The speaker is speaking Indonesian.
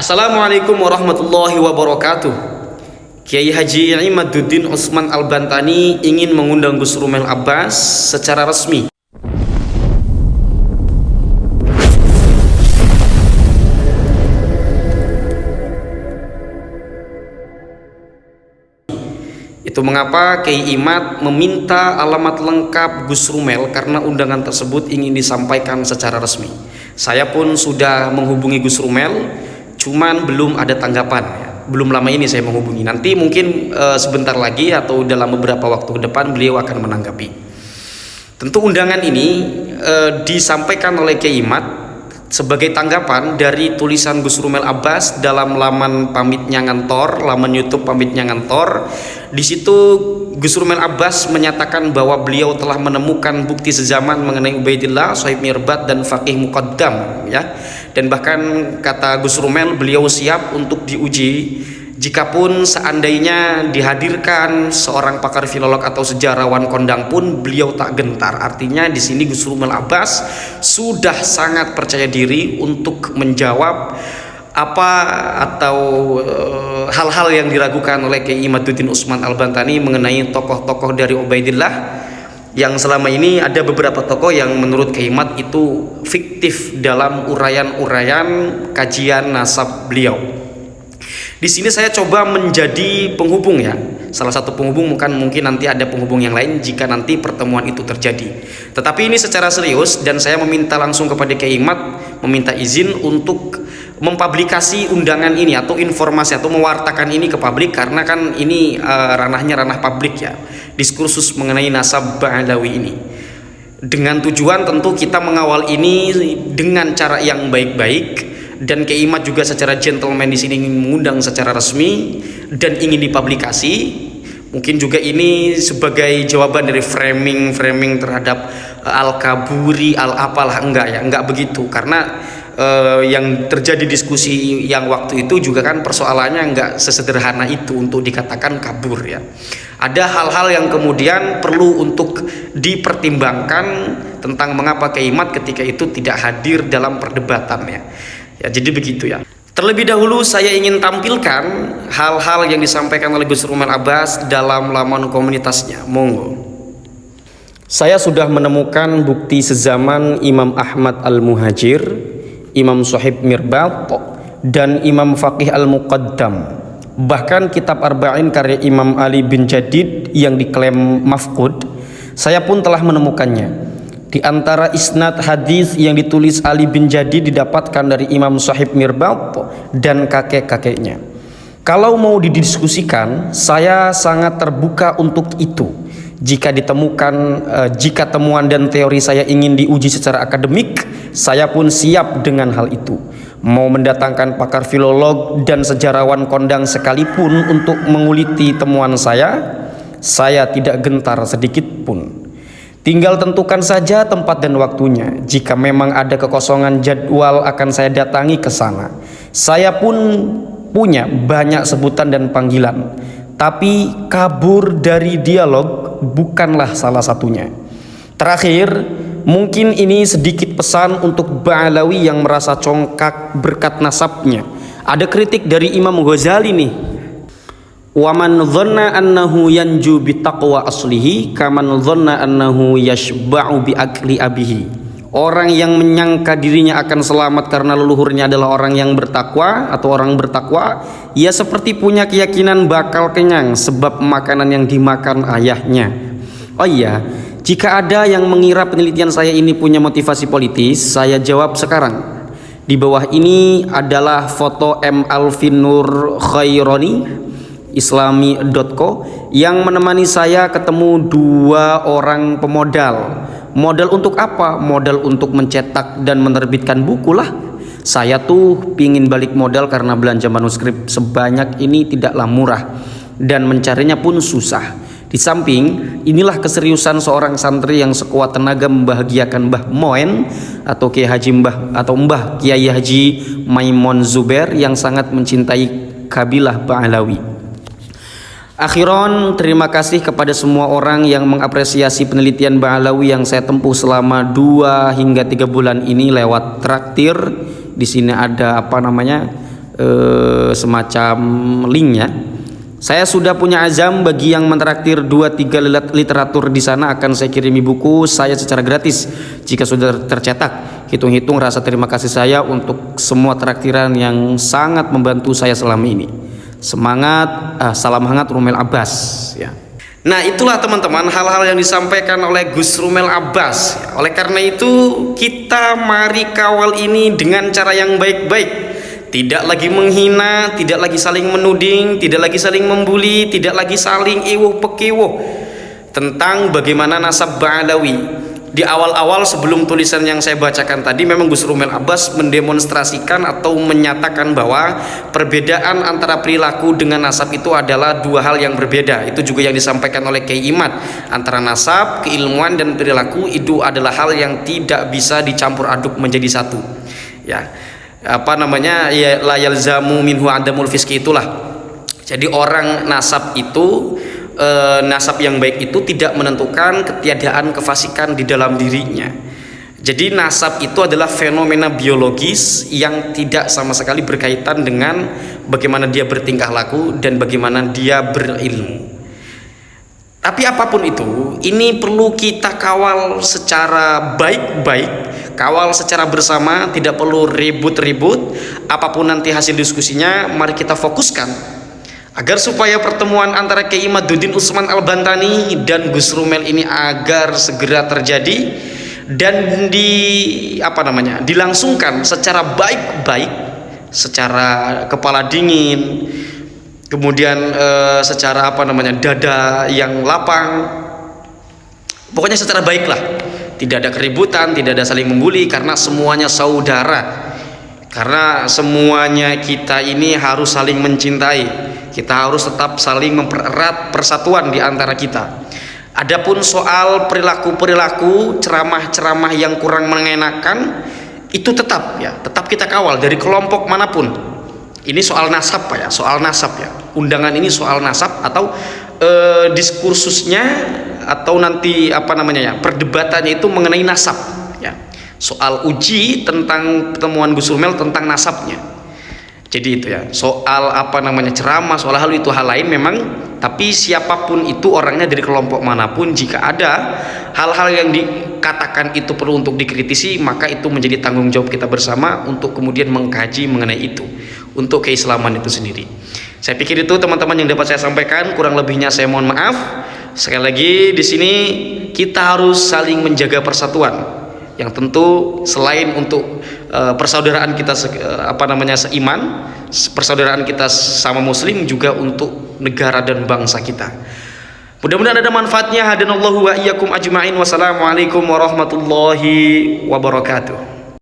Assalamualaikum warahmatullahi wabarakatuh. Kiai Haji Imaduddin Utsman Al-Bantani ingin mengundang Gus Rumel Abbas secara resmi. Itu mengapa Kiai Imad meminta alamat lengkap Gus Rumel, karena undangan tersebut ingin disampaikan secara resmi. Saya pun sudah menghubungi Gus Rumel, cuman belum ada tanggapan. Belum lama ini saya menghubungi. Nanti mungkin sebentar lagi atau dalam beberapa waktu ke depan beliau akan menanggapi. Tentu undangan ini disampaikan oleh Kiai Imad sebagai tanggapan dari tulisan Gus Rumel Abbas dalam laman Pamitnya Ngantor, laman YouTube Pamitnya Ngantor. Di situ Gus Rumel Abbas menyatakan bahwa beliau telah menemukan bukti sezaman mengenai Ubaidillah, Sohib Mirbat dan Faqih Muqaddam, ya. Dan bahkan kata Gus Rumel, beliau siap untuk diuji jikapun seandainya dihadirkan seorang pakar filolog atau sejarawan kondang pun beliau tak gentar. Artinya di sini Gus Rumel Abbas sudah sangat percaya diri untuk menjawab apa atau hal-hal yang diragukan oleh Kiai Imaduddin Utsman Al-Bantani mengenai tokoh-tokoh dari Ubaidillah, yang selama ini ada beberapa tokoh yang menurut Kiai Imad itu fiktif dalam uraian-uraian kajian nasab beliau. Di sini saya coba menjadi penghubung, ya. Salah satu penghubung, mungkin nanti ada penghubung yang lain jika nanti pertemuan itu terjadi. Tetapi ini secara serius, dan saya meminta langsung kepada Kiai Imad, meminta izin untuk mempublikasi undangan ini atau informasi atau mewartakan ini ke publik, karena kan ini ranahnya ranah publik, ya. Diskursus mengenai nasab Ba'alawi ini. Dengan tujuan tentu kita mengawal ini dengan cara yang baik-baik. Dan Kiai Imad juga secara gentleman di sini ingin mengundang secara resmi dan ingin dipublikasi. Mungkin juga ini sebagai jawaban dari framing terhadap al-kaburi, al-apalah, enggak begitu. Karena yang terjadi diskusi yang waktu itu juga kan persoalannya enggak sesederhana itu untuk dikatakan kabur, ya. Ada hal-hal yang kemudian perlu untuk dipertimbangkan tentang mengapa Kiai Imad ketika itu tidak hadir dalam perdebatannya. Ya, jadi begitu, ya. Terlebih dahulu saya ingin tampilkan hal-hal yang disampaikan oleh Gus Rumel Abbas dalam laman komunitasnya. Monggo. Saya sudah menemukan bukti sezaman Imam Ahmad Al-Muhajir, Imam Sohib Mirbat, dan Imam Faqih Al-Muqaddam. Bahkan kitab Arba'in karya Imam Ali bin Jadid yang diklaim mafqud, saya pun telah menemukannya. Di antara isnad hadis yang ditulis Ali bin Jadid didapatkan dari Imam Sohib Mirbat dan kakek-kakeknya. Kalau mau didiskusikan, saya sangat terbuka untuk itu. Jika temuan dan teori saya ingin diuji secara akademik, saya pun siap dengan hal itu. Mau mendatangkan pakar filolog dan sejarawan kondang sekalipun untuk menguliti temuan saya tidak gentar sedikit pun. Tinggal tentukan saja tempat dan waktunya. Jika memang ada kekosongan jadwal, akan saya datangi ke sana. Saya pun punya banyak sebutan dan panggilan, tapi kabur dari dialog bukanlah salah satunya. Terakhir, mungkin ini sedikit pesan untuk Ba'alawi yang merasa congkak berkat nasabnya. Ada kritik dari Imam Ghazali nih. Waman dhanna annahu yanju bitaqwa aslihi kaman dhanna annahu yashba'u bi akli abihi. Orang yang menyangka dirinya akan selamat karena leluhurnya adalah orang yang bertakwa atau orang bertakwa, ia seperti punya keyakinan bakal kenyang sebab makanan yang dimakan ayahnya. Oh iya, jika ada yang mengira penelitian saya ini punya motivasi politis, saya jawab sekarang. Di bawah ini adalah foto M. Alvin Nur Khaironi Islami.co yang menemani saya ketemu 2 orang pemodal. Modal untuk apa? Modal untuk mencetak dan menerbitkan buku lah. Saya tuh pingin balik modal karena belanja manuskrip sebanyak ini tidaklah murah dan mencarinya pun susah. Di samping inilah keseriusan seorang santri yang sekuat tenaga membahagiakan Mbah Moen atau Kiai Haji Mbah Kiai Haji Maimun Zubair yang sangat mencintai kabilah Ba'alawi. Akhiron, terima kasih kepada semua orang yang mengapresiasi penelitian Ba'alawi yang saya tempuh selama 2 hingga 3 bulan ini lewat traktir. Di sini ada semacam linknya. Saya sudah punya azam, bagi yang mentraktir 2-3 literatur di sana akan saya kirimi buku saya secara gratis jika sudah tercetak. Hitung-hitung rasa terima kasih saya untuk semua traktiran yang sangat membantu saya selama ini. Semangat, salam hangat Rumel Abbas ya. Nah, itulah teman-teman hal-hal yang disampaikan oleh Gus Rumel Abbas. Oleh karena itu, kita mari kawal ini dengan cara yang baik-baik. Tidak lagi menghina, tidak lagi saling menuding, tidak lagi saling membuli, tidak lagi saling iwuh pekiwuh tentang bagaimana nasab Ba'alawi. Di awal-awal sebelum tulisan yang saya bacakan tadi, memang Gus Rumel Abbas mendemonstrasikan atau menyatakan bahwa perbedaan antara perilaku dengan nasab itu adalah dua hal yang berbeda. Itu juga yang disampaikan oleh Kiai Imad. Antara nasab, keilmuan, dan perilaku itu adalah hal yang tidak bisa dicampur aduk menjadi satu. Ya. Apa namanya, ya, la yalzamu minhu adamul fiski, itulah. Jadi orang nasab itu nasab yang baik itu tidak menentukan ketiadaan kefasikan di dalam dirinya. Jadi nasab itu adalah fenomena biologis yang tidak sama sekali berkaitan dengan bagaimana dia bertingkah laku dan bagaimana dia berilmu. Tapi apapun itu, ini perlu kita kawal secara baik-baik, kawal secara bersama, tidak perlu ribut-ribut. Apapun nanti hasil diskusinya, mari kita fokuskan agar supaya pertemuan antara Kiai Imaduddin Utsman Al-Bantani dan Gus Rumel ini agar segera terjadi dan dilangsungkan secara baik-baik, secara kepala dingin, kemudian secara dada yang lapang, pokoknya secara baiklah. Tidak ada keributan, tidak ada saling membuli, karena semuanya saudara, karena semuanya kita ini harus saling mencintai. Kita harus tetap saling mempererat persatuan di antara kita. Adapun soal perilaku-perilaku, ceramah-ceramah yang kurang mengenakan, itu tetap kita kawal dari kelompok manapun. Ini soal nasab ya, soal nasab ya. Undangan ini soal nasab atau diskursusnya atau nanti perdebatannya itu mengenai nasab ya. Soal uji tentang pertemuan Gus Rumel tentang nasabnya. Jadi itu ya, soal ceramah, soal hal itu hal lain memang, tapi siapapun itu orangnya dari kelompok manapun, jika ada hal-hal yang dikatakan itu perlu untuk dikritisi, maka itu menjadi tanggung jawab kita bersama untuk kemudian mengkaji mengenai itu untuk keislaman itu sendiri. Saya pikir itu teman-teman yang dapat saya sampaikan, kurang lebihnya saya mohon maaf. Sekali lagi di sini kita harus saling menjaga persatuan, yang tentu selain untuk persaudaraan kita seiman, persaudaraan kita sama muslim, juga untuk negara dan bangsa kita. Mudah-mudahan ada manfaatnya. Hadanallahu wa iyyakum ajma'in. Wassalamualaikum warahmatullahi wabarakatuh.